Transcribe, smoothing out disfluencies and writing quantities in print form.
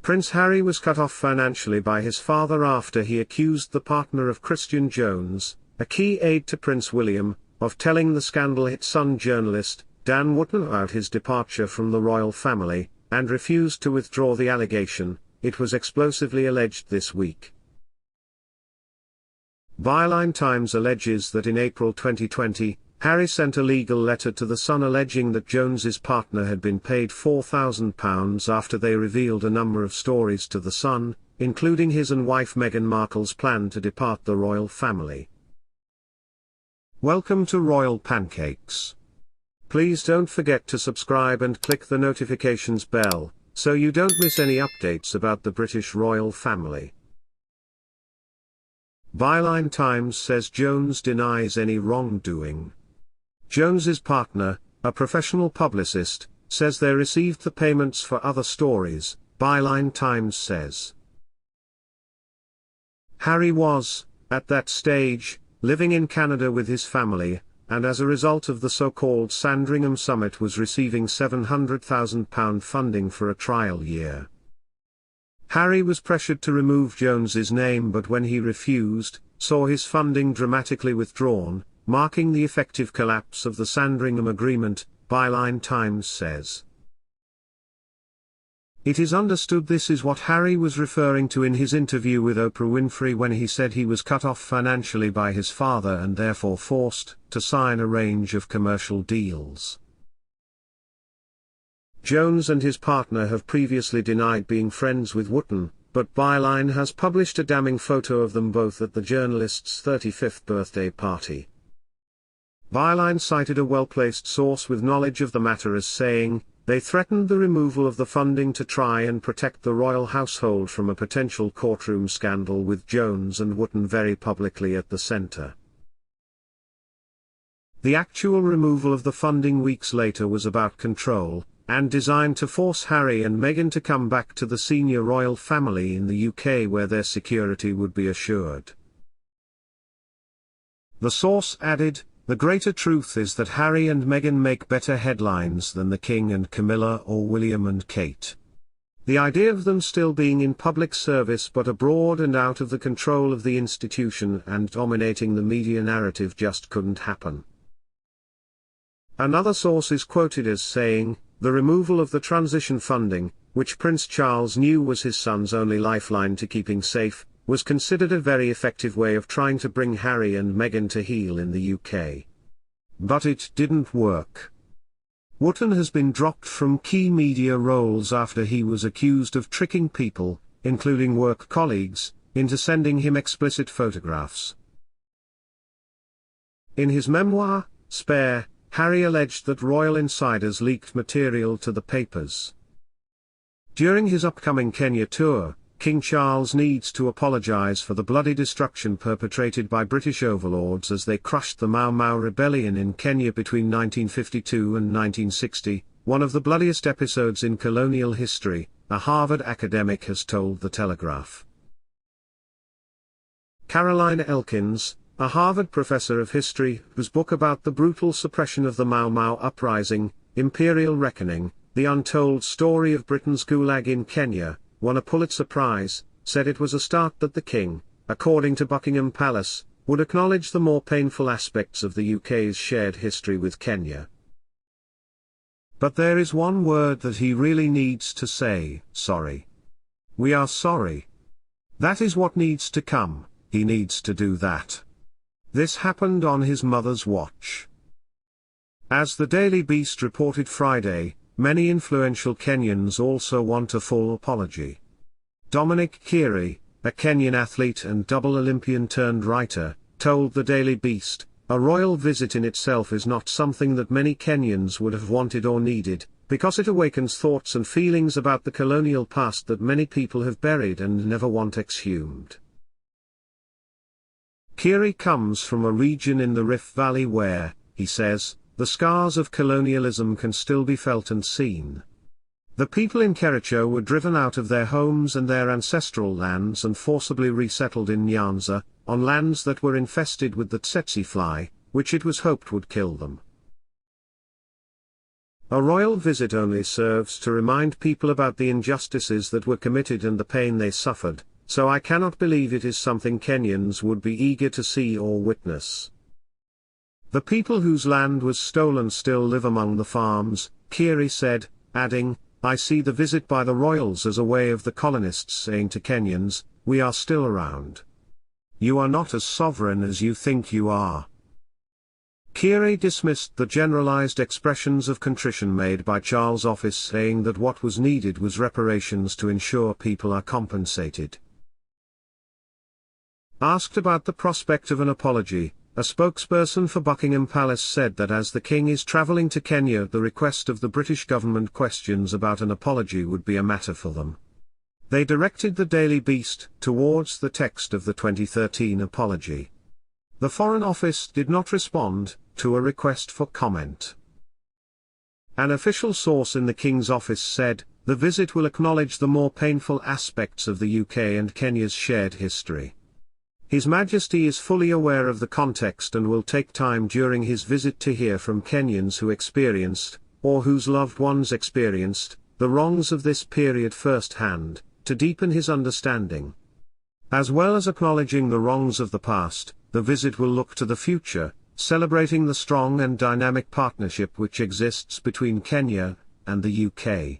Prince Harry was cut off financially by his father after he accused the partner of Christian Jones, a key aide to Prince William, of telling the scandal-hit Sun journalist, Dan Wootton, about his departure from the royal family, and refused to withdraw the allegation, it was explosively alleged this week. Byline Times alleges that in April 2020, Harry sent a legal letter to the Sun alleging that Jones's partner had been paid £4,000 after they revealed a number of stories to the Sun, including his and wife Meghan Markle's plan to depart the royal family. Welcome to Royal Pancakes. Please don't forget to subscribe and click the notifications bell, so you don't miss any updates about the British royal family. Byline Times says Jones denies any wrongdoing. Jones's partner, a professional publicist, says they received the payments for other stories, Byline Times says. Harry was, at that stage, living in Canada with his family, and as a result of the so-called Sandringham Summit was receiving £700,000 funding for a trial year. Harry was pressured to remove Jones's name, but when he refused, saw his funding dramatically withdrawn, marking the effective collapse of the Sandringham Agreement, Byline Times says. It is understood this is what Harry was referring to in his interview with Oprah Winfrey when he said he was cut off financially by his father and therefore forced to sign a range of commercial deals. Jones and his partner have previously denied being friends with Wootton, but Byline has published a damning photo of them both at the journalist's 35th birthday party. Byline cited a well-placed source with knowledge of the matter as saying, they threatened the removal of the funding to try and protect the royal household from a potential courtroom scandal with Jones and Wootton very publicly at the centre. The actual removal of the funding weeks later was about control, and designed to force Harry and Meghan to come back to the senior royal family in the UK where their security would be assured. The source added, the greater truth is that Harry and Meghan make better headlines than the King and Camilla or William and Kate. The idea of them still being in public service but abroad and out of the control of the institution and dominating the media narrative just couldn't happen. Another source is quoted as saying, the removal of the transition funding, which Prince Charles knew was his son's only lifeline to keeping safe, was considered a very effective way of trying to bring Harry and Meghan to heel in the UK. But it didn't work. Wootton has been dropped from key media roles after he was accused of tricking people, including work colleagues, into sending him explicit photographs. In his memoir, Spare, Harry alleged that royal insiders leaked material to the papers. During his upcoming Kenya tour, King Charles needs to apologize for the bloody destruction perpetrated by British overlords as they crushed the Mau Mau rebellion in Kenya between 1952 and 1960, one of the bloodiest episodes in colonial history, a Harvard academic has told The Telegraph. Caroline Elkins, a Harvard professor of history, whose book about the brutal suppression of the Mau Mau uprising, Imperial Reckoning, The Untold Story of Britain's Gulag in Kenya, won a Pulitzer Prize, said it was a start that the King, according to Buckingham Palace, would acknowledge the more painful aspects of the UK's shared history with Kenya. But there is one word that he really needs to say, sorry. We are sorry. That is what needs to come, he needs to do that. This happened on his mother's watch. As the Daily Beast reported Friday, many influential Kenyans also want a full apology. Dominic Kiri, a Kenyan athlete and double Olympian-turned-writer, told the Daily Beast, a royal visit in itself is not something that many Kenyans would have wanted or needed, because it awakens thoughts and feelings about the colonial past that many people have buried and never want exhumed. Kiri comes from a region in the Rift Valley where, he says, the scars of colonialism can still be felt and seen. The people in Kericho were driven out of their homes and their ancestral lands and forcibly resettled in Nyanza, on lands that were infested with the tsetse fly, which it was hoped would kill them. A royal visit only serves to remind people about the injustices that were committed and the pain they suffered, so I cannot believe it is something Kenyans would be eager to see or witness. The people whose land was stolen still live among the farms, Kiri said, adding, I see the visit by the royals as a way of the colonists saying to Kenyans, we are still around. You are not as sovereign as you think you are. Kiri dismissed the generalized expressions of contrition made by Charles' office, saying that what was needed was reparations to ensure people are compensated. Asked about the prospect of an apology, a spokesperson for Buckingham Palace said that as the King is travelling to Kenya, the request of the British government questions about an apology would be a matter for them. They directed the Daily Beast towards the text of the 2013 apology. The Foreign Office did not respond to a request for comment. An official source in the King's office said, the visit will acknowledge the more painful aspects of the UK and Kenya's shared history. His Majesty is fully aware of the context and will take time during his visit to hear from Kenyans who experienced, or whose loved ones experienced, the wrongs of this period firsthand, to deepen his understanding. As well as acknowledging the wrongs of the past, the visit will look to the future, celebrating the strong and dynamic partnership which exists between Kenya and the UK.